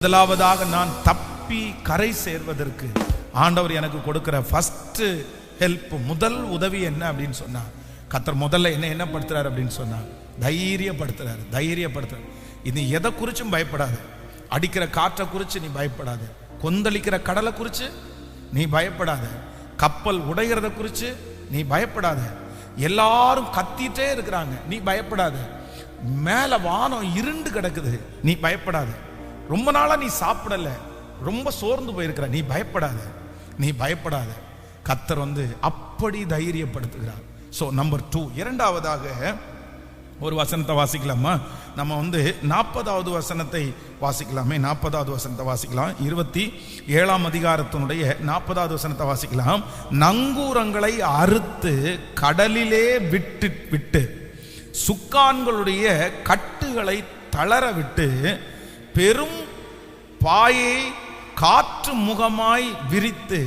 முதலாவதாக நான் தப்பி கரை சேர்வதற்கு ஆண்டவர் எனக்கு கொடுக்கிற ஃபர்ஸ்ட் ஹெல்ப், முதல் உதவி என்ன அப்படின்னு சொன்னா, கர்த்தர் முதல்ல என்ன படுத்துறாரு அப்படின்னு சொன்னா, தைரியப்படுத்துறாரு. இது எதை குறிச்சும் பயப்படாது. அடிக்கிற காற்றை குறித்து நீ பயப்படாது, கொந்தளிக்கிற கடலை குறித்து நீ பயப்படாத, கப்பல் உடைகிறத குறித்து நீ பயப்படாத, எல்லாரும் கத்திட்டே இருக்கிறாங்க நீ பயப்படாத, மேல வானம் இருண்டு கிடக்குது நீ பயப்படாத, ரொம்ப நாளா நீ சாப்பிடல, ரொம்ப சோர்ந்து போயிருக்கிற நீ பயப்படாத. கர்த்தர் அப்படி தைரியப்படுத்துகிறார். சோ நம்பர் 2, இரண்டாவதாக ஒரு வசனத்தை வாசிக்கலாமா? நம்ம 40வது வசனத்தை வாசிக்கலாமே. 40வது வசனத்தை வாசிக்கலாம். 27ஆம் அதிகாரத்தினுடைய 40வது வசனத்தை வாசிக்கலாம். நங்கூரங்களை அறுத்து கடலிலே விட்டு சுக்கான்களுடைய கட்டுகளை தளர விட்டு பெரும் பாயை காற்று முகமாய் விரித்து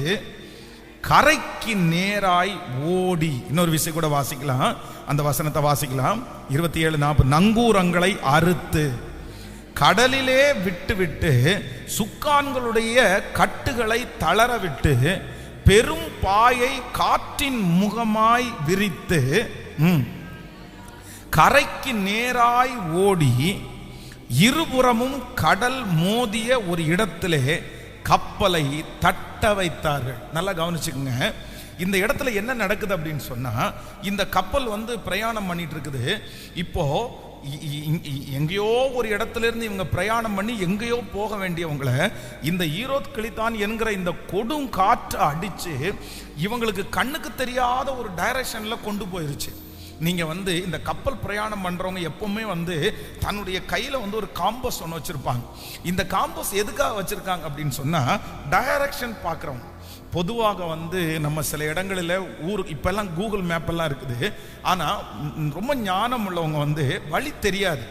கரைக்கு நேராய் ஓடி. இன்னொரு விஷயம் கூட வாசிக்கலாம், அந்த வசனத்தை வாசிக்கலாம். 27:40. நங்கூரங்களை அறுத்து கடலிலே விட்டு சுக்கான்களுடைய கட்டுகளை தளர விட்டு பெரும் பாயை காற்றின் முகமாய் விரித்து கரைக்கு நேராய் ஓடி இருபுறமும் கடல் மோதிய ஒரு இடத்திலே கப்பலை தட்ட வைத்தார்கள். நல்லா கவனிச்சுக்கோங்க, இந்த இடத்துல என்ன நடக்குது அப்படின்னு சொன்னா, இந்த கப்பல் பிரயாணம் பண்ணிட்டு இருக்குது. இப்போ எங்கேயோ ஒரு இடத்துல இருந்து இவங்க பிரயாணம் பண்ணி எங்கேயோ போக வேண்டியவங்களை இந்த ஈரோத் கிளித்தான் என்கிற இந்த கொடும் காற்று அடிச்சு இவங்களுக்கு கண்ணுக்கு தெரியாத ஒரு டைரக்ஷன்ல கொண்டு போயிருச்சு. நீங்க இந்த கப்பல் பிரயாணம் பண்றவங்க எப்பவுமே தன்னுடைய கையில ஒரு காம்பஸ் ஒன்று வச்சிருப்பாங்க. இந்த காம்பஸ் எதுக்காக வச்சிருக்காங்க அப்படின்னு சொன்னா, டைரக்ஷன் பார்க்கறவங்க. பொதுவாக நம்ம சில இடங்களில் ஊருக்கு இப்பெல்லாம் கூகுள் மேப் எல்லாம் இருக்குது, ஆனா ரொம்ப ஞானம் உள்ளவங்க வழி தெரியாது.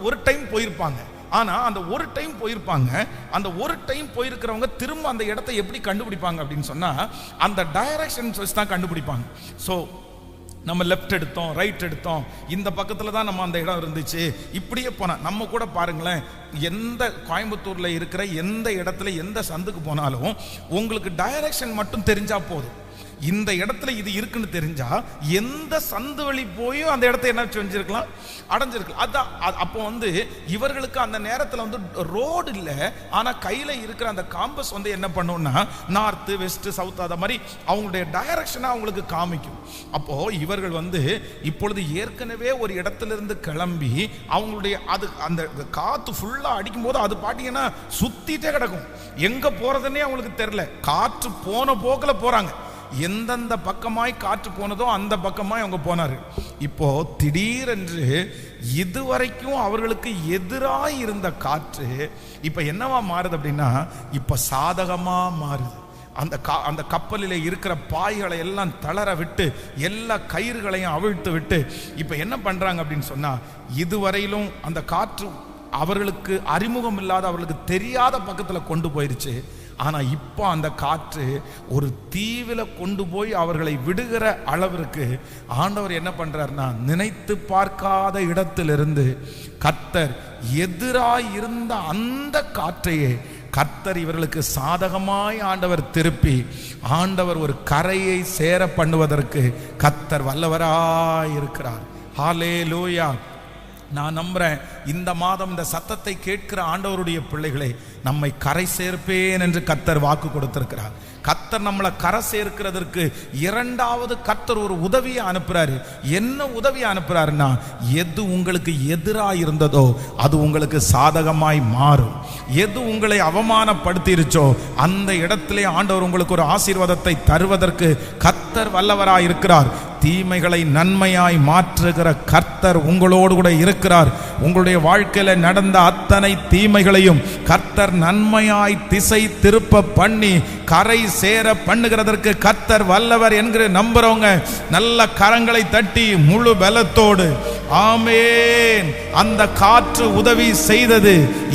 ஒரு டைம் போயிருப்பாங்க, ஆனா அந்த ஒரு டைம் போயிருப்பாங்க, அந்த ஒரு டைம் போயிருக்கிறவங்க திரும்ப அந்த இடத்தை எப்படி கண்டுபிடிப்பாங்க அப்படின்னு சொன்னா, அந்த டைரக்ஷன் வச்சு தான் கண்டுபிடிப்பாங்க. ஸோ நம்ம லெஃப்ட் எடுத்தோம், ரைட் எடுத்தோம், இந்த பக்கத்துல தான் நம்ம அந்த இடம் இருந்துச்சு, இப்படியே போனா நம்ம கூட பாருங்களேன், எந்த கோயம்புத்தூர்ல இருக்கிற எந்த இடத்துல எந்த சந்துக்கு போனாலும் உங்களுக்கு டைரக்ஷன் மட்டும் தெரிஞ்சா போதும். இந்த இடத்துல இது இருக்குன்னு தெரிஞ்சா எந்த சந்து வழி போயும் அந்த இடத்த என்ன செஞ்சிருக்கலாம், அடைஞ்சிருக்கலாம். அதான் அப்போ இவர்களுக்கு அந்த நேரத்தில் ரோடு இல்லை, ஆனா கையில இருக்கிற அந்த காம்பஸ் என்ன பண்ணும்னா நார்த் வெஸ்ட் சவுத் அத மாதிரி அவங்களுடைய டைரக்ஷனை அவங்களுக்கு காமிக்கும். அப்போ இவர்கள் இப்பொழுது ஏற்கனவே ஒரு இடத்துல இருந்து கிளம்பி அவங்களுடைய அந்த காத்து ஃபுல்லா அடிக்கும் போது அது பாத்தீங்கன்னா சுத்திட்டே கிடக்கும், எங்க போறதுன்னே அவங்களுக்கு தெரியல. காற்று போன போக்கில் போறாங்க, எந்தெந்த பக்கமாய் காற்று போனதோ அந்த பக்கமாய் அவங்க போனாரு. இப்போ திடீரென்று இதுவரைக்கும் அவர்களுக்கு எதிராய் இருந்த காற்று இப்ப என்னவா மாறுது அப்படின்னா, இப்ப சாதகமா மாறுது. அந்த கப்பலிலே இருக்கிற பாய்களை எல்லாம் தளர விட்டு எல்லா கயிறுகளையும் அவிழ்த்து விட்டு இப்ப என்ன பண்றாங்க அப்படின்னு சொன்னா, இதுவரையிலும் அந்த காற்று அவர்களுக்கு அறிமுகம் இல்லாத, அவர்களுக்கு தெரியாத பக்கத்துல கொண்டு போயிருச்சு. ஆனா இப்போ அந்த காற்று ஒரு தீவில கொண்டு போய் அவர்களை விடுகிற அளவிற்கு ஆண்டவர் என்ன பண்றாருன்னா, நினைத்து பார்க்காத இடத்திலிருந்து கர்த்தர் எதிராய் இருந்த அந்த காற்றையே கர்த்தர் இவர்களுக்கு சாதகமாய் ஆண்டவர் திருப்பி ஆண்டவர் ஒரு கரையை சேர பண்ணுவதற்கு கர்த்தர் வல்லவராய் இருக்கிறார். ஹல்லேலூயா. நான் நம்புறேன், இந்த மாதம் இந்த சத்தத்தை கேட்கிற ஆண்டவருடைய பிள்ளைகளை நம்மை கரை சேர்ப்பேன் என்று கர்த்தர் வாக்கு கொடுத்திருக்கிறார். கர்த்தர் நம்மளை கரை சேர்க்கிறதற்கு இரண்டாவது கர்த்தர் ஒரு உதவியை அனுப்புறாரு. என்ன உதவியை அனுப்புறாருன்னா, எது உங்களுக்கு எதிராக இருந்ததோ அது உங்களுக்கு சாதகமாய் மாறும். எது உங்களை அவமானப்படுத்திருச்சோ அந்த இடத்திலே ஆண்டவர் உங்களுக்கு ஒரு ஆசீர்வாதத்தை தருவதற்கு கர்த்தர் வல்லவராய் இருக்கிறார். தீமைகளை நன்மையாய் மாற்றுகிற கர்த்தர் உங்களோடு கூட இருக்கிறார். உங்களுடைய வாழ்க்கையில நடந்த அத்தனை தீமைகளையும் கர்த்தர் நன்மையாய் திசை திருப்ப பண்ணி கரை சேர பண்ணுகிறதற்கு கர்த்தர் வல்லவர் என்கிற நம்புறவங்க நல்ல கரங்களை தட்டி முழு பலத்தோடு ஆமென். அந்த காற்று உதவி செய்தது,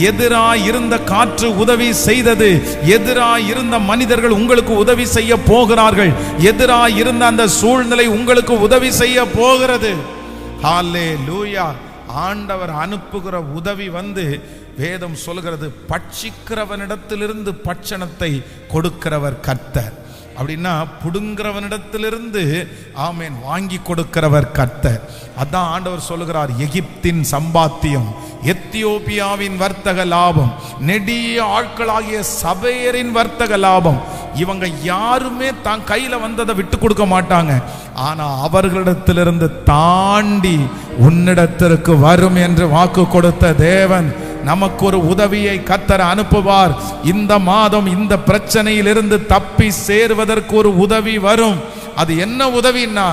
எதிராய் இருந்த காற்று உதவி செய்தது, எதிராய் இருந்த மனிதர்கள் உங்களுக்கு உதவி செய்ய போகிறார்கள், எதிராய் இருந்த அந்த சூழ்நிலை உங்களுக்கு உதவி செய்ய போகிறது. ஹல்லேலூயா. ஆண்டவர் அனுப்புகிற உதவி வேதம் சொல்கிறது, பட்சிக்கிறவனிடத்திலிருந்து பட்சணத்தை கொடுக்கிறவர் கர்த்தர். அப்படின்னா புடுங்கிறவனிடத்திலிருந்து ஆமேன் வாங்கி கொடுக்கிறவர் கர்த்தர். அதான் ஆண்டவர் சொல்லுகிறார், எகிப்தின் சம்பாத்தியம், எத்தியோப்பியாவின் வர்த்தக லாபம், நெடிய ஆட்களாகிய சபையரின் வர்த்தக லாபம். இவங்க யாருமே தான் கையில வந்ததை விட்டு கொடுக்க மாட்டாங்க. ஆனா அவர்களிடத்திலிருந்து தாண்டி உன்னிடத்திற்கு வரும் என்று வாக்கு கொடுத்த தேவன் நமக்கு ஒரு உதவியை கர்த்தர் அனுப்புவார். இந்த மாதம் இந்த பிரச்சனையிலிருந்து தப்பி சேருவதற்கு ஒரு உதவி வரும். அது என்ன உதவின்னா,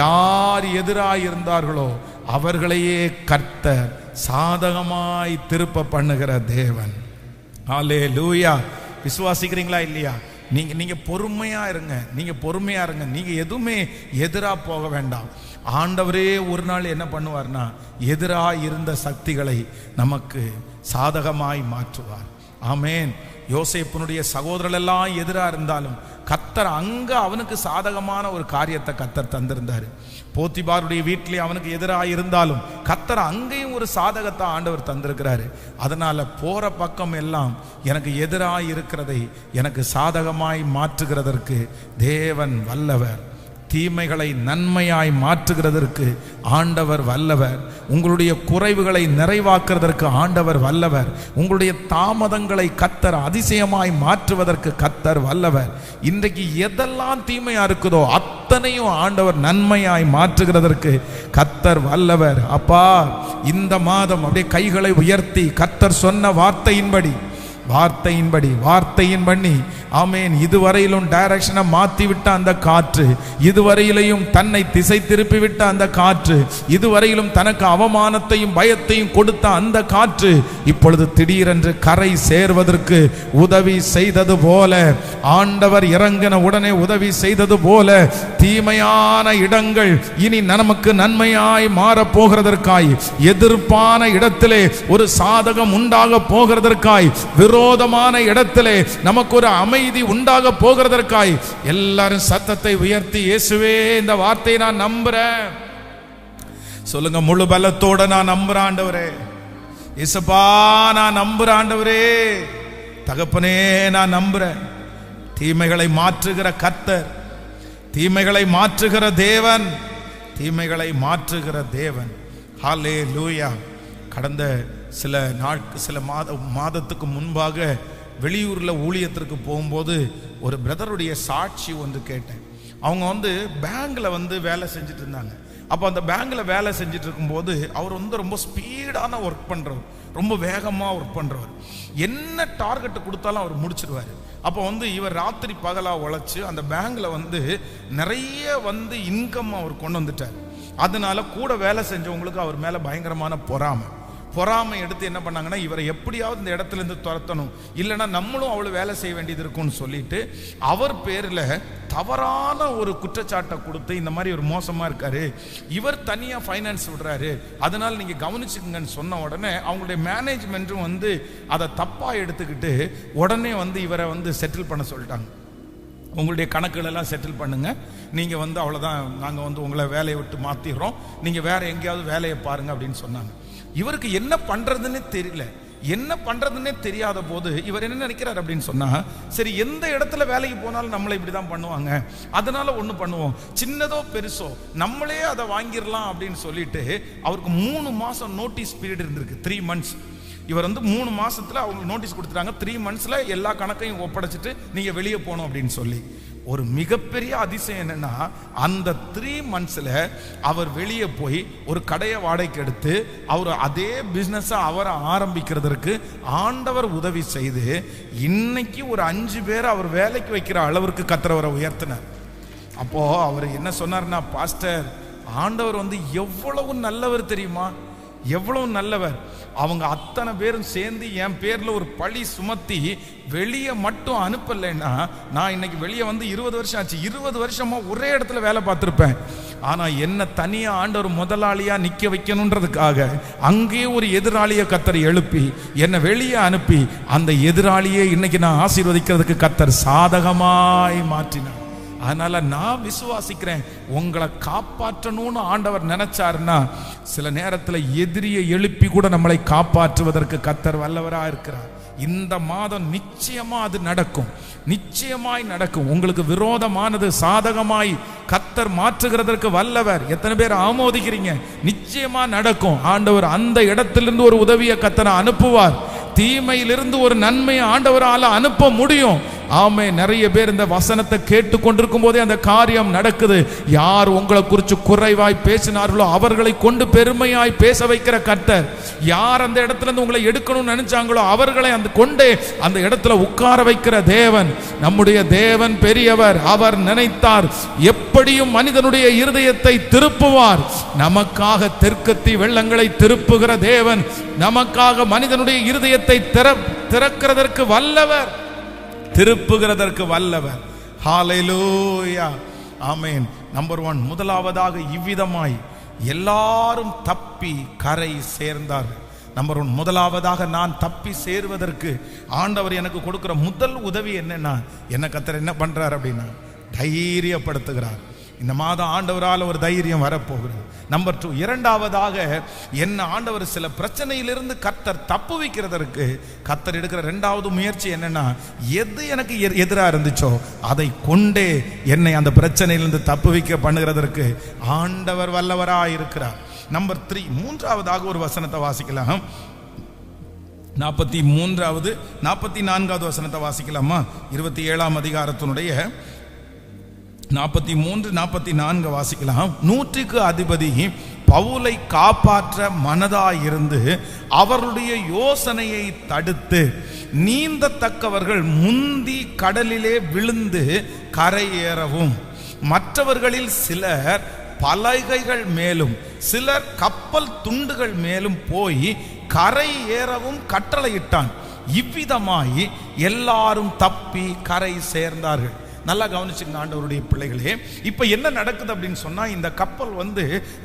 யார் எதிராய் இருந்தார்களோ அவர்களையே கர்த்தர் சாதகமாய் திருப்ப பண்ணுகிற தேவன். ஹல்லேலூயா. விசுவாசிக்கிறீங்களா இல்லையா? நீங்க பொறுமையா இருங்க, நீங்க பொறுமையா இருங்க. நீங்க எதுவுமே எதிரா போக வேண்டாம். ஆண்டவரே ஒரு நாள் என்ன பண்ணுவார்னா, எதிராக இருந்த சக்திகளை நமக்கு சாதகமாய் மாற்றுவார். ஆமேன். யோசேப்பினுடைய சகோதரர்கள் எல்லாம் எதிராக இருந்தாலும் கர்த்தர் அங்க அவனுக்கு சாதகமான ஒரு காரியத்தை கர்த்தர் தந்திருந்தாரு. போத்திபாருடைய வீட்டிலே அவனுக்கு எதிராக இருந்தாலும் கர்த்தர் அங்கேயும் ஒரு சாதகத்தை ஆண்டவர் தந்திருக்கிறாரு. அதனால போற பக்கம் எல்லாம் எனக்கு எதிராக இருக்கிறதை எனக்கு சாதகமாய் மாற்றுகிறதற்கு தேவன் வல்லவர். தீமைகளை நன்மையாய் மாற்றுகிறதற்கு ஆண்டவர் வல்லவர். உங்களுடைய குறைவுகளை நிறைவாக்குறதற்கு ஆண்டவர் வல்லவர். உங்களுடைய தாமதங்களை கர்த்தர் அதிசயமாய் மாற்றுவதற்கு கர்த்தர் வல்லவர். இன்றைக்கு எதெல்லாம் தீமையா இருக்குதோ அத்தனையும் ஆண்டவர் நன்மையாய் மாற்றுகிறதற்கு கர்த்தர் வல்லவர். அப்பா, இந்த மாதம் அப்படியே கைகளை உயர்த்தி கர்த்தர் சொன்ன வார்த்தையின் பண்ணி ஆமேன், இதுவரையிலும் டைரக்ஷனை மாத்தி விட்ட அந்த காற்று, இதுவரையிலையும் தன்னை திசை திருப்பி விட்ட அந்த காற்று, இதுவரையிலும் தனக்கு அவமானத்தையும் பயத்தையும் கொடுத்த அந்த காற்று இப்பொழுது திடீரென்று கரை சேர்வதற்கு உதவி செய்தது போல, ஆண்டவர் இறங்கின உடனே உதவி செய்தது போல, தீமையான இடங்கள் இனி நமக்கு நன்மையாய் மாறப் போகிறதற்காய், எதிர்ப்பான இடத்திலே ஒரு சாதகம் உண்டாக போகிறதற்காய், விரோதமான இடத்திலே நமக்கு ஒரு அமைதி உண்டாக போகிறதற்காய் எல்லாரும் சத்தத்தை உயர்த்தி, இயேசுவே இந்த வார்த்தையை நான் நம்புறேன் சொல்லுங்க. முழு பலத்தோட நான் நம்புறேன் ஆண்டவரே. இயேசுப்பா நான் நம்புறேன் ஆண்டவரே. தகப்பனே நான் நம்புறேன். தீமைகளை மாற்றுகிற கர்த்தர், தீமைகளை மாற்றுகிற தேவன், தீமைகளை மாற்றுகிற தேவன். ஹல்லேலூயா. கடந்த சில மாதத்துக்கு முன்பாக வெளியூர்ல ஊழியத்திற்கு போகும்போது ஒரு பிரதருடைய சாட்சி ஒன்று கேட்டேன். அவங்க பேங்க்ல வேலை செஞ்சுட்டு இருந்தாங்க. அப்போ அந்த பேங்க்ல வேலை செஞ்சுட்டு இருக்கும்போது அவர் ரொம்ப ஸ்பீடான ஒர்க் பண்றவர், ரொம்ப வேகமாக ஒர்க் பண்றவர். என்ன டார்கெட் கொடுத்தாலும் அவர் முடிச்சிருவாரு. அப்போ இவர் ராத்திரி பகலா உழைச்சு அந்த பேங்க்ல நிறைய இன்கம் அவர் கொண்டு வந்துட்டார். அதனால கூட வேலை செஞ்சவங்களுக்கு அவர் மேல பயங்கரமான பொறாமை எடுத்து என்ன பண்ணாங்கன்னா, இவரை எப்படியாவது இந்த இடத்துல இருந்து துரத்தணும், இல்லைன்னா நம்மளும் அவ்வளவு வேலை செய்ய வேண்டியது இருக்கும்னு சொல்லிட்டு அவர் பேர்ல தவறான ஒரு குற்றச்சாட்டை கொடுத்து, இந்த மாதிரி ஒரு மோசமா இருக்காரு, இவர் தனியா ஃபைனான்ஸ் விடுறாரு, அதனால நீங்க கவனிச்சுக்கங்கன்னு சொன்ன உடனே அவங்களுடைய மேனேஜ்மெண்ட்டும் அதை தப்பா எடுத்துக்கிட்டு உடனே இவரை செட்டில் பண்ண சொல்லிட்டாங்க. உங்களுடைய கணக்குகள் எல்லாம் செட்டில் பண்ணுங்க, நீங்க அவ்வளவுதான், நாங்க உங்களை வேலையை விட்டு மாத்திடுறோம், நீங்க வேற எங்கேயாவது வேலையை பாருங்க அப்படின்னு சொன்னாங்க. இவருக்கு என்ன பண்றதுன்னு தெரியல. என்ன பண்றதுன்னே தெரியாத போது இவர் என்ன நினைக்கிறார் அப்படின்னு சொன்னா, சரி எந்த இடத்துல வேலைக்கு போனாலும் நம்மளை இப்படிதான் பண்ணுவாங்க, அதனால ஒண்ணு பண்ணுவோம், சின்னதோ பெருசோ நம்மளே அதை வாங்கிடலாம் அப்படின்னு சொல்லிட்டு அவருக்கு 3 மாசம் நோட்டீஸ் பீரியட் இருந்திருக்கு. 3 months. இவர் 3 மாசத்துல அவங்க நோட்டீஸ் கொடுத்துட்டாங்க. 3 monthsல எல்லா கணக்கையும் ஒப்படைச்சிட்டு நீங்க வெளியே போகணும் அப்படின்னு சொல்லி. ஒரு மிகப்பெரிய அதிசயம் என்னன்னா, அந்த 3 monthsல அவர் வெளியே போய் ஒரு கடையை வாடகைக்கு எடுத்து அவர் அதே பிசினஸ் அவரை ஆரம்பிக்கிறதுக்கு ஆண்டவர் உதவி செய்து இன்னைக்கு ஒரு 5 பேர் அவர் வேலைக்கு வைக்கிற அளவிற்கு கர்த்தரை உயர்த்தினார். அப்போ அவர் என்ன சொன்னார்னா, பாஸ்டர், ஆண்டவர் எவ்வளவு நல்லவர் தெரியுமா, எவ்வளவு நல்லவர். அவங்க அத்தனை பேரும் சேர்ந்து என் பேர்ல ஒரு பழி சுமத்தி வெளியே மட்டும் அனுப்பலைன்னா, நான் இன்னைக்கு வெளியே 20 வருஷம் ஆச்சு, 20 வருஷமா ஒரே இடத்துல வேலை பார்த்திருப்பேன். ஆனா என்ன தனியா ஆண்டவர் முதலாளியா நிக்க வைக்கணும்ன்றதுக்காக அங்கே ஒரு எதிராளியை கர்த்தர் எழுப்பி என்னை வெளியே அனுப்பி அந்த எதிராளியை இன்னைக்கு நான் ஆசீர்வதிக்கிறதுக்கு கர்த்தர் சாதகமாய் மாற்றினார். அதனால நான் விசுவாசிக்கிறேன், உங்களை காப்பாற்றணும்னு ஆண்டவர் நினைச்சாருன்னா சில நேரத்தில் எதிரியை எழுப்பி கூட நம்மளை காப்பாற்றுவதற்கு கர்த்தர் வல்லவரா இருக்கிறார். இந்த மாதம் நிச்சயமா அது நடக்கும், நிச்சயமாய் நடக்கும். உங்களுக்கு விரோதமானது சாதகமாய் கர்த்தர் மாற்றுகிறதற்கு வல்லவர். எத்தனை பேர் ஆமோதிக்கிறீங்க? நிச்சயமா நடக்கும். ஆண்டவர் அந்த இடத்திலிருந்து ஒரு உதவியை கர்த்தர் அனுப்புவார். தீமையிலிருந்து ஒரு நன்மையை ஆண்டவரால் அனுப்ப முடியும். ஆமே, நிறைய பேர் இந்த வசனத்தை கேட்டு கொண்டிருக்கும் போதே அந்த காரியம் நடக்குது. யார் உங்களை குறித்து குறைவாய் பேசினார்களோ அவர்களை கொண்டு பெருமையாய் பேச வைக்கிற கர்த்தர். யார் அந்த இடத்துல இருந்து உங்களை எடுக்கணும்னு நினைச்சாங்களோ அவர்களை அந்த கொண்டே அந்த இடத்துல உட்கார வைக்கிற தேவன், நம்முடைய தேவன் பெரியவர். அவர் நினைத்தார் எப்படியும் மனிதனுடைய இருதயத்தை திருப்புவார். நமக்காக தெற்கத்தி வெள்ளங்களை திருப்புகிற தேவன், நமக்காக மனிதனுடைய இருதயத்தை திறக்கிறதற்கு வல்லவர், திருப்புகிறதற்கு வல்லவர். ஹல்லேலூயா, ஆமென். நம்பர் 1, முதலாவதாக இவ்விதமாய் எல்லாரும் தப்பி கரை சேர்ந்தார்கள். நம்பர் 1, முதலாவதாக நான் தப்பி சேருவதற்கு ஆண்டவர் எனக்கு கொடுக்கிற முதல் உதவி என்னன்னா, என்ன கர்த்தர் என்ன பண்றார் அப்படின்னா தைரியப்படுத்துகிறார். இந்த மாதம் ஆண்டவரால் ஒரு தைரியம் வரப்போகிறது. நம்பர் 2, இரண்டாவதாக என்ன ஆண்டவர் சில பிரச்சனையிலிருந்து கர்த்தர் தப்பு வைக்கிறதற்கு கர்த்தர் எடுக்கிற இரண்டாவது முயற்சி என்னன்னா, எது எனக்கு எதிராக இருந்துச்சோ அதை கொண்டே என்னை அந்த பிரச்சனையிலிருந்து தப்பு வைக்க பண்ணுகிறதற்கு ஆண்டவர் வல்லவராக இருக்கிறார். நம்பர் 3, மூன்றாவதாக ஒரு வசனத்தை வாசிக்கலாம். 43வது 44வது வசனத்தை வாசிக்கலாமா? 27ஆம் அதிகாரத்தினுடைய 43, 44 வாசிக்கலாம். 100க்கு அதிபதி பவுலை காப்பாற்ற மனதாயிருந்து அவருடைய யோசனையை தடுத்து நீந்தத்தக்கவர்கள் முந்தி கடலிலே விழுந்து கரையேறவும், மற்றவர்களில் சிலர் பலகைகள் மேலும் சிலர் கப்பல் துண்டுகள் மேலும் போய் கரை ஏறவும் கட்டளையிட்டான். இவ்விதமாய் எல்லாரும் தப்பி கரை சேர்ந்தார்கள். நல்லா கவனிச்சுங்க ஆண்டவருடைய பிள்ளைகளே. இப்ப என்ன நடக்குது அப்படின்னு சொன்னா, இந்த கப்பல்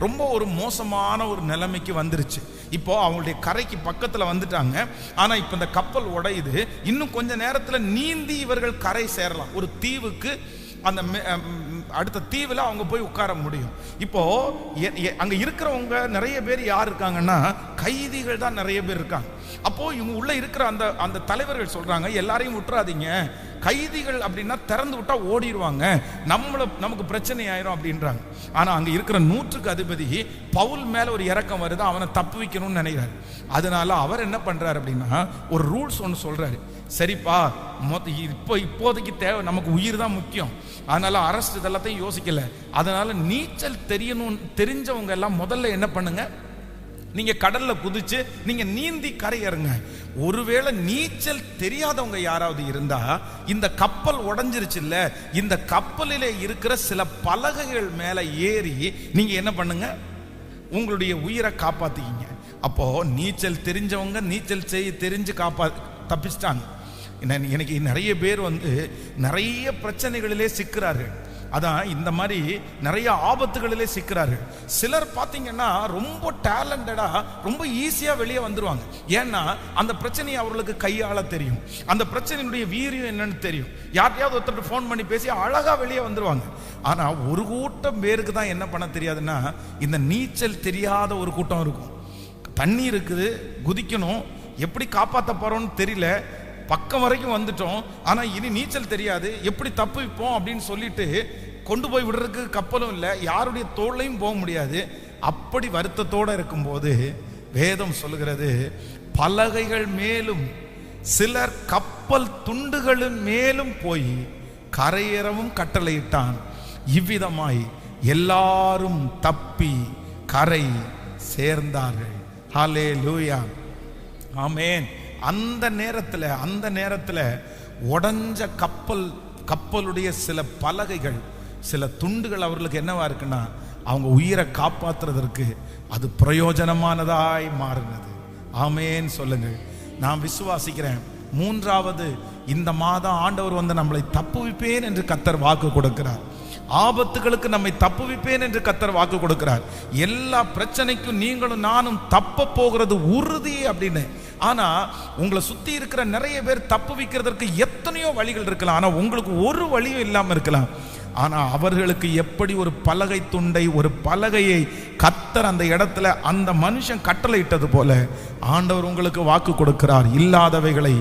ரொம்ப ஒரு மோசமான ஒரு நிலைமைக்கு வந்துருச்சு. இப்போ அவங்களுடைய கரைக்கு பக்கத்துல வந்துட்டாங்க. ஆனா இப்ப இந்த கப்பல் உடையுது. இன்னும் கொஞ்ச நேரத்துல நீந்தி இவர்கள் கரை சேரலாம். ஒரு தீவுக்கு, அந்த அடுத்த தீவுல அவங்க போய் உட்கார முடியும். இப்போ அங்க இருக்கிறவங்க நிறைய பேர் யார் இருக்காங்கன்னா, கைதிகள் தான் நிறைய பேர் இருக்காங்க. அப்போ இவங்க உள்ள இருக்கிற அந்த தலைவர்கள் சொல்றாங்க, எல்லாரையும் விட்டுறாதீங்க, கைதிகள் அப்படின்னா திறந்து விட்டா ஓடிடுவாங்க, நமக்கு பிரச்சனை ஆயிரும் அப்படின்றாங்க. ஆனா அங்க இருக்கிற 100க்கு அதிபதி பவுல் மேல ஒரு இரக்கம் வருது, அவனை தப்பு வைக்கணும்னு நினைக்கிறாரு. அதனால அவர் என்ன பண்றாரு அப்படின்னா, ஒரு ரூல்ஸ் ஒன்று சொல்றாரு. சரிப்பா, இப்போதைக்கு தேவை நமக்கு உயிர் தான் முக்கியம், அதனால அரசு இதெல்லாத்தையும் யோசிக்கல. அதனால நீச்சல் தெரிஞ்சவங்க எல்லாம் முதல்ல என்ன பண்ணுங்க, நீங்க கடல்ல குதிச்சு நீங்க நீந்தி கரையேறுங்க. ஒருவேளை நீச்சல் தெரியாதவங்க யாராவது இருந்தா, இந்த கப்பல் உடைஞ்சிருச்சு இல்ல, இந்த கப்பலிலே இருக்கிற சில பலகைகள் மேல ஏறி நீங்க என்ன பண்ணுங்க, உங்களுடைய உயிரை காப்பாத்திக்கிங்க. அப்போ நீச்சல் தெரிஞ்சவங்க நீச்சல் தெரிஞ்சு தப்பிச்சிட்டாங்க. எனக்கு நிறைய பேர் நிறைய பிரச்சனைகளிலே சிக்கிறார்கள். அதான் இந்த மாதிரி நிறைய ஆபத்துகளிலே சிக்கிறார்கள். சிலர் பார்த்தீங்கன்னா ரொம்ப டேலண்டடா ரொம்ப ஈஸியா வெளியே வந்துருவாங்க. ஏன்னா அந்த பிரச்சனையை அவர்களுக்கு கையாள தெரியும், அந்த பிரச்சனையுடைய வீரியம் என்னன்னு தெரியும். யார்ட்டையாவது ஒருத்தர் ஃபோன் பண்ணி பேசி அழகா வெளியே வந்துருவாங்க. ஆனா ஒரு கூட்டம் பேருக்கு தான் என்ன பண்ண தெரியாதுன்னா, இந்த நீச்சல் தெரியாத ஒரு கூட்டம் இருக்கும். தண்ணி இருக்குது, குதிக்கணும், எப்படி காப்பாற்ற போறோம்னு தெரியல, பக்கம் வரைக்கும் வந்துட்டோம், ஆனா இனி நீச்சல் தெரியாது, எப்படி தப்பிப்போம் அப்படின்னு சொல்லிட்டு கொண்டு போய் விடுறதுக்கு கப்பலும் இல்லை, யாருடைய தோளையும் போக முடியாது. அப்படி வருத்தத்தோட இருக்கும்போது வேதம் சொல்லுகிறது, பலகைகள் மேலும் சிலர் கப்பல் துண்டுகளின் மேலும் போய் கரையேறவும் கட்டளையிட்டான். இவ்விதமாய் எல்லாரும் தப்பி கரை சேர்ந்தார்கள். ஹல்லேலூயா, ஆமென். அந்த நேரத்தில் உடைஞ்ச கப்பலுடைய சில பலகைகள், சில துண்டுகள் அவர்களுக்கு என்னவா இருக்குன்னா, அவங்க உயிரை காப்பாற்றுறதற்கு அது பிரயோஜனமானதாய் மாறினது. ஆமென் சொல்லுங்கள். நான் விசுவாசிக்கிறேன், மூன்றாவது இந்த மாதம் ஆண்டவர் நம்மளை தப்புவிப்பேன் என்று கர்த்தர் வாக்கு கொடுக்கிறார். ஆபத்துகளுக்கு நம்மை தப்புவிப்பேன் என்று கர்த்தர் வாக்கு கொடுக்கிறார். எல்லா பிரச்சனைக்கும் நீங்களும் நானும் தப்ப போகிறது உறுதி அப்படின்னு. ஆனா உங்களை சுத்தி இருக்கிற நிறைய பேர் தப்பு வைக்கிறதற்கு எத்தனையோ வழிகள் இருக்கலாம். ஆனா உங்களுக்கு ஒரு வழியும் இல்லாம இருக்கலாம். ஆனா அவர்களுக்கு எப்படி ஒரு பலகை துண்டை, ஒரு பலகையை கர்த்தர் அந்த இடத்துல அந்த மனுஷன் கட்டளையிட்டது போல ஆண்டவர் உங்களுக்கு வாக்கு கொடுக்கிறார். இல்லாதவைகளை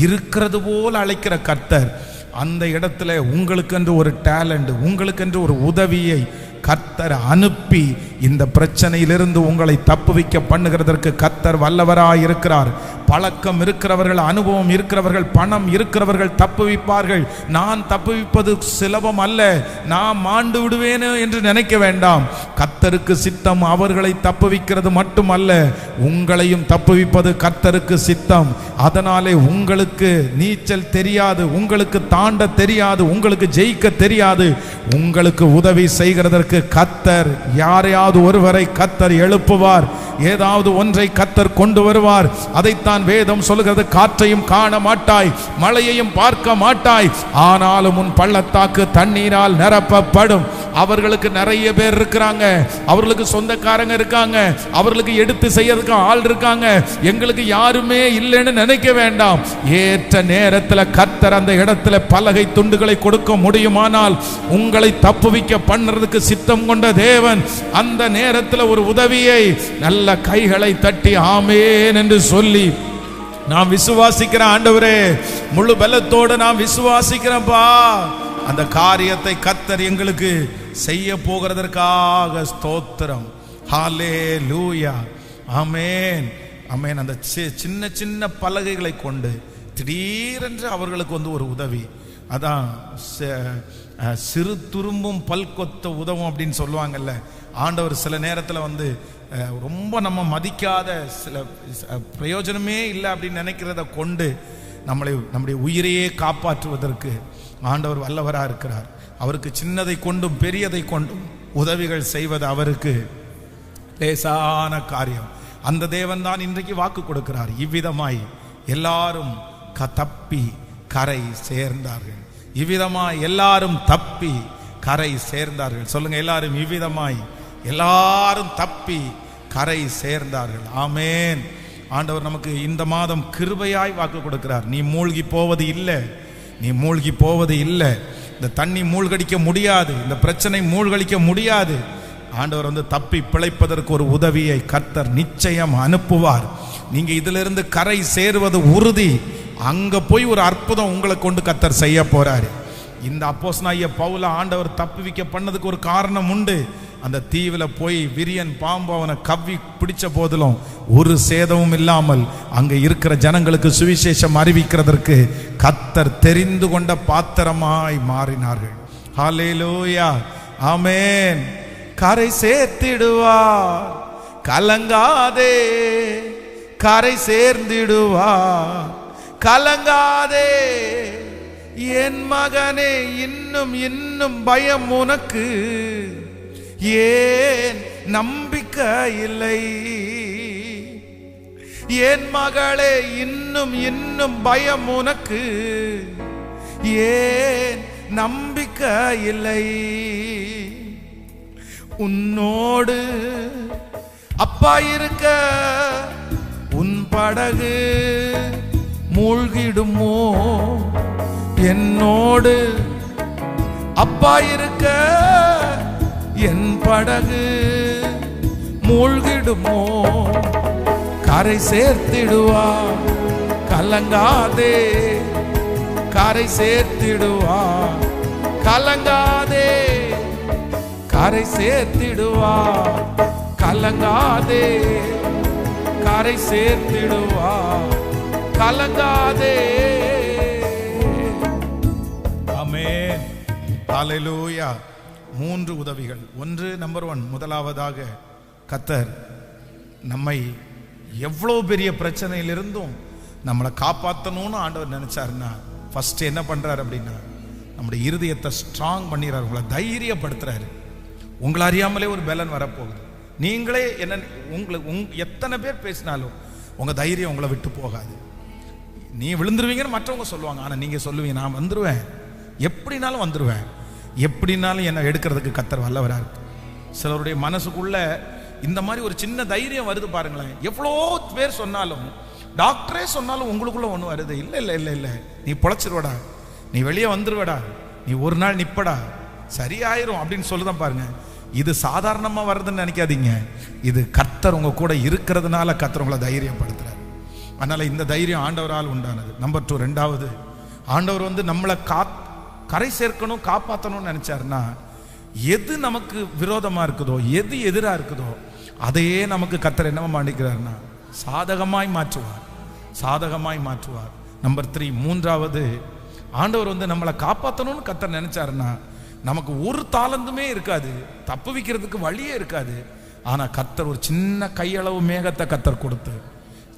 இருக்கிறது போல அழைக்கிற கர்த்தர் அந்த இடத்துல உங்களுக்கென்று ஒரு டேலண்ட், உங்களுக்கென்று ஒரு உதவியை கர்த்தர் அனுப்பி இந்த பிரச்சனையிலிருந்து உங்களை தப்புவிக்க பண்ணுகிறதற்கு கர்த்தர் வல்லவராய் இருக்கிறார். பழக்கம் இருக்கிறவர்கள், அனுபவம் இருக்கிறவர்கள், பணம் இருக்கிறவர்கள் தப்புவிப்பார்கள். நான் தப்புவிப்பது சுலபம் அல்ல, நான் மாண்டு விடுவேன் என்று நினைக்க வேண்டாம். கர்த்தருக்கு சித்தம் அவர்களை தப்புவிக்கிறது மட்டுமல்ல, உங்களையும் தப்புவிப்பது கர்த்தருக்கு சித்தம். அதனாலே உங்களுக்கு நீச்சல் தெரியாது, உங்களுக்கு தாண்ட தெரியாது, உங்களுக்கு ஜெயிக்க தெரியாது, உங்களுக்கு உதவி செய்கிறதற்கு கர்த்தர் யாரையாவது ஒருவரை கர்த்தர் எழுப்புவார். ஏதாவது ஒன்றை கர்த்தர் கொண்டு வருவார். அதைத்தான் வேதம் சொல்கிறது, காற்றையும் காண மாட்டாய், மழையையும் பார்க்க மாட்டாய், ஆனாலும் உன் பள்ளத்தாக்கு தண்ணீரால் நிரப்பப்படும். அவர்களுக்கு நிறைய பேர் இருக்கிறாங்க, அவர்களுக்கு சொந்தக்காரங்க இருக்காங்க, அவர்களுக்கு எடுத்து செய்யறதுக்கு ஆள் இருக்காங்க, எங்களுக்கு யாருமே இல்லைன்னு நினைக்க வேண்டாம். ஏற்ற நேரத்தில் கர்த்தர் அந்த இடத்துல பலகை துண்டுகளை கொடுக்க முடியுமானால் உங்களை தப்புவிக்க பண்ணுறதுக்கு சித்தம் கொண்ட தேவன் அந்த நேரத்தில் ஒரு உதவியை நல்ல கைகளை தட்டி ஆமேன் என்று சொல்லி நான் விசுவாசிக்கிறேன். ஆண்டவரே, முழு பலத்தோடு நான் விசுவாசிக்கிறேன்ப்பா, அந்த காரியத்தை கர்த்தர் எங்களுக்கு செய்ய போகிறதற்காக ஸ்தோத்திரம். ஹல்லேலூயா, ஆமென், ஆமென். அந்த சின்ன சின்ன பலகைகளை கொண்டு திடீரென்று அவர்களுக்கு வந்து ஒரு உதவி. அதான் சிறு துரும்பும் பல்கொத்த உதவும் அப்படின்னு சொல்லுவாங்கல்ல. ஆண்டவர் சில நேரத்தில் வந்து ரொம்ப நம்ம மதிக்காத, சில பிரயோஜனமே இல்லை அப்படின்னு நினைக்கிறத கொண்டு நம்முடைய உயிரையே காப்பாற்றுவதற்கு ஆண்டவர் வல்லவராக இருக்கிறார். அவருக்கு சின்னதை கொண்டும் பெரியதை கொண்டும் உதவிகள் செய்வது அவருக்கு லேசான காரியம். அந்த தேவன் தான் இன்றைக்கு வாக்கு கொடுக்கிறார். இவ்விதமாய் எல்லாரும் தப்பி கரை சேர்ந்தார்கள். இவ்விதமாய் எல்லாரும் தப்பி கரை சேர்ந்தார்கள். சொல்லுங்க, எல்லாரும் இவ்விதமாய் எல்லாரும் தப்பி கரை சேர்ந்தார்கள். ஆமென். ஆண்டவர் நமக்கு இந்த மாதம் கிருபையாய் வாக்கு கொடுக்கிறார். நீ மூழ்கி போவது இல்லை, நீ மூழ்கி போவது இல்லை. இந்த தண்ணி மூழ்கடிக்க முடியாது, இந்த பிரச்சனை மூழ்கடிக்க முடியாது. ஆண்டவர் வந்து தப்பி பிழைப்பதற்கு ஒரு உதவியை கர்த்தர் நிச்சயம் அனுப்புவார். நீங்க இதிலிருந்து கரை சேருவது உறுதி. அங்க போய் ஒரு அற்புதம் உங்களை கொண்டு கர்த்தர் செய்ய போறாரு. இந்த அப்போஸ்தலனாகிய பவுல ஆண்டவர் தப்புவிக்க பண்ணதுக்கு ஒரு காரணம் உண்டு. அந்த தீவில போய் விரியன் பாம்பு அவனை கவ்வி பிடிச்ச போதிலும் ஒரு சேதமும் இல்லாமல் அங்க இருக்கிற ஜனங்களுக்கு சுவிசேஷம் அறிவிக்கிறதற்கு கர்த்தர் தெரிந்து கொண்ட பாத்திரமாய் மாறினார்கள். ஹல்லேலூயா, ஆமென். கரை சேர்த்திடுவார், கலங்காதே, கரை சேர்ந்திடுவார், கலங்காதே என் மகனே, இன்னும் இன்னும் பயம் உனக்கு, ஏன் நம்பிக்கை இல்லை? என் மகளே, இன்னும் இன்னும் பயம் உனக்கு, ஏன் நம்பிக்கை இல்லை? உன்னோடு அப்பா இருக்க உன் படகு மூழ்கிடுமோ? என்னோடு அப்பா இருக்க என் படகு மூழ்கிடுமோ? கரை சேர்த்திடுவா, கலங்காதே, கரை சேர்த்திடுவா, கலங்காதே, கரை சேர்த்திடுவா, கலங்காதே, கரை சேர்த்திடுவா, கலங்காதே. ஆமென், ஹல்லேலூயா. 3 உதவிகள். ஒன்று, நம்பர் 1, முதலாவதாக கர்த்தர் நம்மை எவ்வளோ பெரிய பிரச்சனையிலிருந்தும் நம்மளை காப்பாற்றணும்னு ஆண்டவர் நினைச்சாருன்னா ஃபர்ஸ்ட் என்ன பண்றாரு அப்படின்னா நம்முடைய இருதயத்தை ஸ்ட்ராங் பண்ணிடுறாரு, உங்களை தைரியப்படுத்துறாரு. உங்களை அறியாமலே ஒரு பலன் வரப்போகுது. நீங்களே என்ன எத்தனை பேர் பேசினாலும் உங்க தைரியம் உங்களை விட்டு போகாது. நீ விழுந்துருவீங்கன்னு மற்றவங்க சொல்லுவாங்க, ஆனா நீங்க சொல்லுவீங்க, நான் வந்துருவேன், எப்படினாலும் வந்துருவேன், எப்படினாலும் என்னை எடுக்கிறதுக்கு கர்த்தர் வல்லவரா இருக்கு. சிலருடைய மனசுக்குள்ள இந்த மாதிரி ஒரு சின்ன தைரியம் வருது பாருங்களேன். எவ்வளோ பேர் சொன்னாலும், டாக்டரே சொன்னாலும் உங்களுக்குள்ள ஒன்று வருது, இல்லை இல்லை இல்லை இல்லை, நீ பொழைச்சிருவடா, நீ வெளியே வந்துருவடா, நீ ஒரு நாள் நிப்படா, சரியாயிரும் அப்படின்னு சொல்லுதான் பாருங்க. இது சாதாரணமா வருதுன்னு நினைக்காதீங்க. இது கர்த்தர் உங்க கூட இருக்கிறதுனால கர்த்தர் உங்களை தைரியப்படுத்துறார். அதனால இந்த தைரியம் ஆண்டவரால் உண்டானது. நம்பர் 2, ரெண்டாவது, ஆண்டவர் நம்மளை கரை சேர்க்கணும், காப்பாற்றணும்னு நினைச்சாருன்னா, எது நமக்கு விரோதமா இருக்குதோ, எது எதிரா இருக்குதோ, அதையே நமக்கு கர்த்தர் என்னவா மாட்டிக்கிறார்னா சாதகமாய் மாற்றுவார், சாதகமாய் மாற்றுவார். நம்பர் 3, மூன்றாவது, ஆண்டவர் நம்மளை காப்பாற்றணும்னு கர்த்தர் நினைச்சாருன்னா, நமக்கு ஒரு தாளந்துமே இருக்காது, தப்பு வைக்கிறதுக்கு வழியே இருக்காது. ஆனா கர்த்தர் ஒரு சின்ன கையளவு மேகத்தை கர்த்தர் கொடுத்து,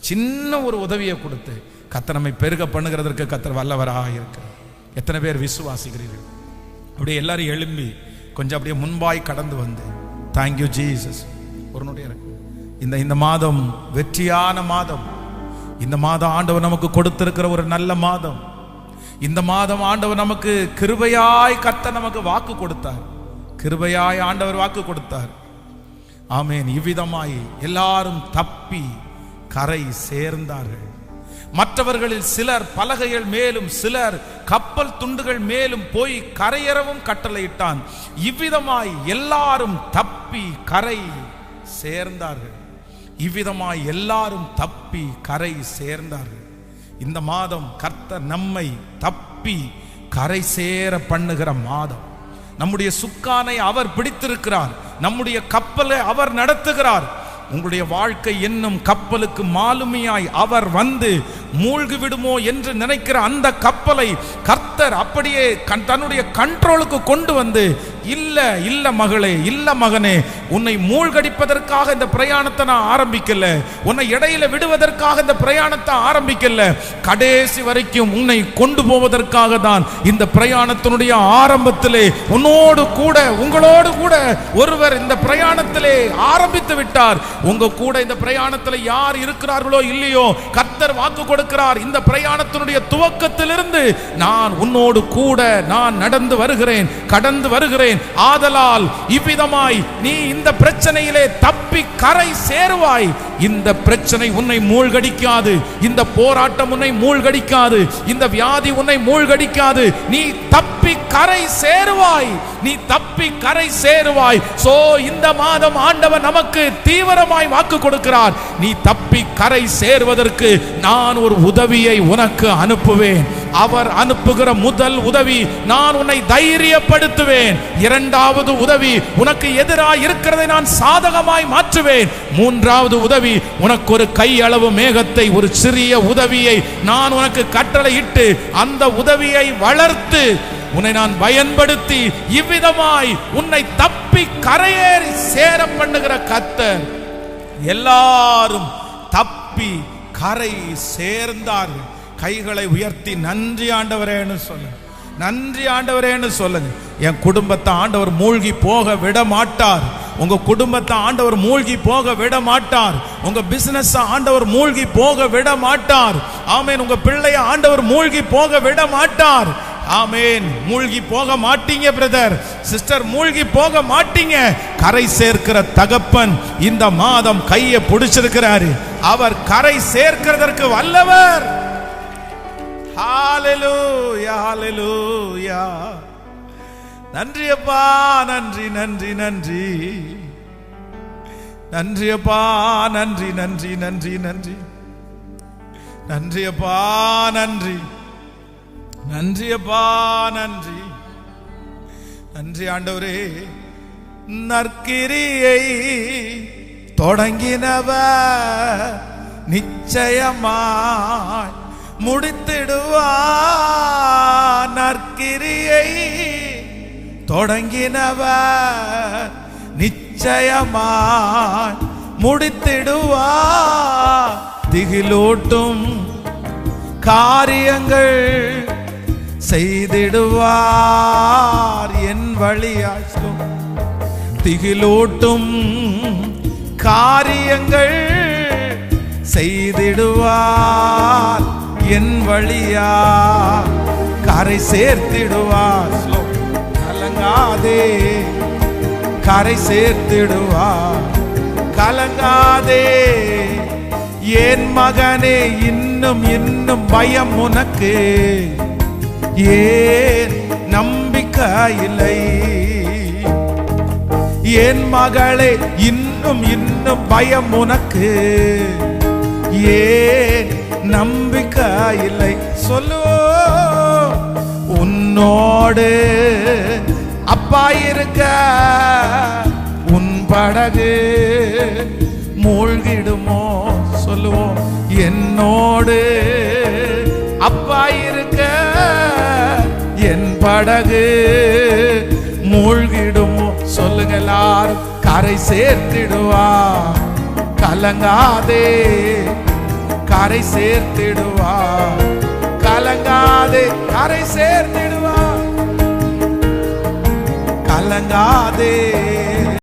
சின்ன ஒரு உதவியை கொடுத்து, கர்த்தர் நம்மை பெருக பண்ணுகிறதற்கு கர்த்தர் வல்லவராக இருக்கிறார். எத்தனை பேர் விசுவாசிக்கிறீர்கள்? அப்படியே எல்லாரும் எழும்பி கொஞ்சம் அப்படியே முன்பாய் கடந்து வந்து, தேங்க்யூ ஜீசஸ். இந்த மாதம் வெற்றியான மாதம். இந்த மாதம் ஆண்டவர் நமக்கு கொடுத்திருக்கிற ஒரு நல்ல மாதம். இந்த மாதம் ஆண்டவர் நமக்கு கிருபையாய் கர்த்தர் நமக்கு வாக்கு கொடுத்தார். கிருபையாய் ஆண்டவர் வாக்கு கொடுத்தார். ஆமென். இவ்விதமாய் எல்லாரும் தப்பி கரை சேர்ந்தார்கள். மற்றவர்களில் சிலர் பலகைகள் மேலும் சிலர் கப்பல் துண்டுகள் மேலும் போய் கரையேறவும் கட்டளையிட்டான். இவ்விதமாய் எல்லாரும் தப்பி கரை சேர்ந்தார்கள். இவ்விதமாய் எல்லாரும் தப்பி கரை சேர்ந்தார்கள். இந்த மாதம் கர்த்தர் நம்மை தப்பி கரை சேர பண்ணுகிற மாதம். நம்முடைய சுக்கானை அவர் பிடித்திருக்கிறார். நம்முடைய கப்பலை அவர் நடத்துகிறார். உங்களுடைய வாழ்க்கை என்னும் கப்பலுக்கு மாலுமியாய் அவர் வந்து மூழ்கி விடுமோ என்று நினைக்கிற அந்த கப்பலை கர்த்தர் அப்படியே தன்னுடைய கண்ட்ரோலுக்கு கொண்டு வந்து, இல்ல இல்ல மகளே, இல்ல மகனே, உன்னை மூழ்கடிப்பதற்காக இந்த பிரயாணத்தை நான் ஆரம்பிக்கல, உன்னை இடையில விடுவதற்காக இந்த பிரயாணத்தை ஆரம்பிக்கல, கடைசி வரைக்கும் உன்னை கொண்டு போவதற்காக தான் இந்த பிரயாணத்தினுடைய ஆரம்பத்திலே உன்னோடு கூட, உங்களோடு கூட ஒருவர் இந்த பிரயாணத்திலே ஆரம்பித்து விட்டார். உங்க கூட இந்த பிரயாணத்தில் யார் இருக்கிறார்களோ இல்லையோ, கர்த்தர் வாக்கு கொடுக்கிறார், இந்த பிரயாணத்தினுடைய துவக்கத்திலிருந்து நான் உன்னோடு கூட நான் நடந்து வருகிறேன், கடந்து வருகிறேன். ஆதலால் இவ்விதமாய் நீ இந்த பிரச்சனையிலே தப்பி கரை சேருவாய். இந்த பிரச்சனை உன்னை மூழ்கடிக்காது, இந்த போராட்டம் உன்னை மூழ்கடிக்காது, இந்த வியாதி உன்னை மூழ்கடிக்காது. நீ தப்பி கரை சேருவாய், நீ தப்பி கரை சேருவாய். சோ இந்த மாதம் ஆண்டவர் நமக்கு தீவிரமாய் வாக்கு கொடுக்கிறார். நீ தப்பி கரை சேருவதற்கு நான் ஒரு உதவியை உனக்கு அனுப்புவேன். அவர் அனுப்புகிற முதல் உதவி, நான் உன்னை தைரியப்படுத்துவேன். இரண்டாவது உதவி, உனக்கு எதிராக இருக்கிறதை நான் சாதகமாய் மாற்றுவேன். மூன்றாவது உதவி, உனக்கு ஒரு கையளவு மேகத்தை, ஒரு சிறிய உதவியை நான் உனக்கு கட்டளையிட்டு அந்த உதவியை வளர்த்து உன்னை நான் பயன்படுத்தி இவ்விதமாய் உன்னை தப்பி கரையேறி சேர பண்ணுகிற கர்த்தர். எல்லாரும் தப்பி கரை சேர்ந்தார்கள். கைகளை உயர்த்தி நன்றி ஆண்டவரேன்னு சொல்லுங்க, நன்றி ஆண்டவரேன்னு சொல்லுங்க. என் குடும்பத்தை ஆண்டவர் மூழ்கி போக விட மாட்டார். உங்க குடும்பத்தை ஆண்டவர் மூழ்கி போக விட மாட்டார். உங்க பிசினஸ் ஆண்டவர் மூழ்கி போக விட மாட்டார். ஆமென். உங்க பிள்ளைய ஆண்டவர் மூழ்கி போக விட மாட்டார். ஆமென். மூழ்கி போக மாட்டீங்க பிரதர், சிஸ்டர், மூழ்கி போக மாட்டீங்க. கரை சேர்க்கிற தகப்பன் இந்த மாதம் கையை பிடிச்சிருக்கிறாரு. அவர் கரை சேர்க்கிறதற்கு வல்லவர். ஹalleluya, ஹalleluya. நன்றி அப்பா, நன்றி நன்றி நன்றி நன்றி அப்பா, நன்றி நன்றி நன்றி நன்றி நன்றி அப்பா, நன்றி நன்றி அப்பா, நன்றி நன்றி ஆண்டவரே. நற்கிரியை தொடங்கினவர் நிச்சயமாய் முடித்திடுவார். நற்கிரியை தொடங்கினவர் நிச்சயமாய் முடித்திடுவார். திகிலூட்டும் காரியங்கள் செய்திடுவார் என் வழியாய். திகிலூட்டும் காரியங்கள் செய்திடுவார் என் வழியா. கரை சேர்த்திடுவார், கலங்காதே. கரை சேர்த்திடுவார், கலங்காதே. என் மகனே, இன்னும் இன்னும் பயம் உனக்கு, ஏன் நம்பிக்கை இல்லை? என் மகளே இன்னும் இன்னும் பயம் உனக்கு, ஏன் நம்பிக்கை இல்லை சொல்லுவோம். உன்னோடு அப்பா இருக்க உன் படகு மூழ்கிடுமோ சொல்லுவோம். என்னோடு அப்பா இருக்க என் படகு மூழ்கிடுமோ சொல்லுங்க எல்லாரும். கரை சேர்த்திடுவா, கலங்காதே, கரை சேர்த்திடுவா, கலங்காதே, கரை சேர்த்திடுவா, கலங்காதே.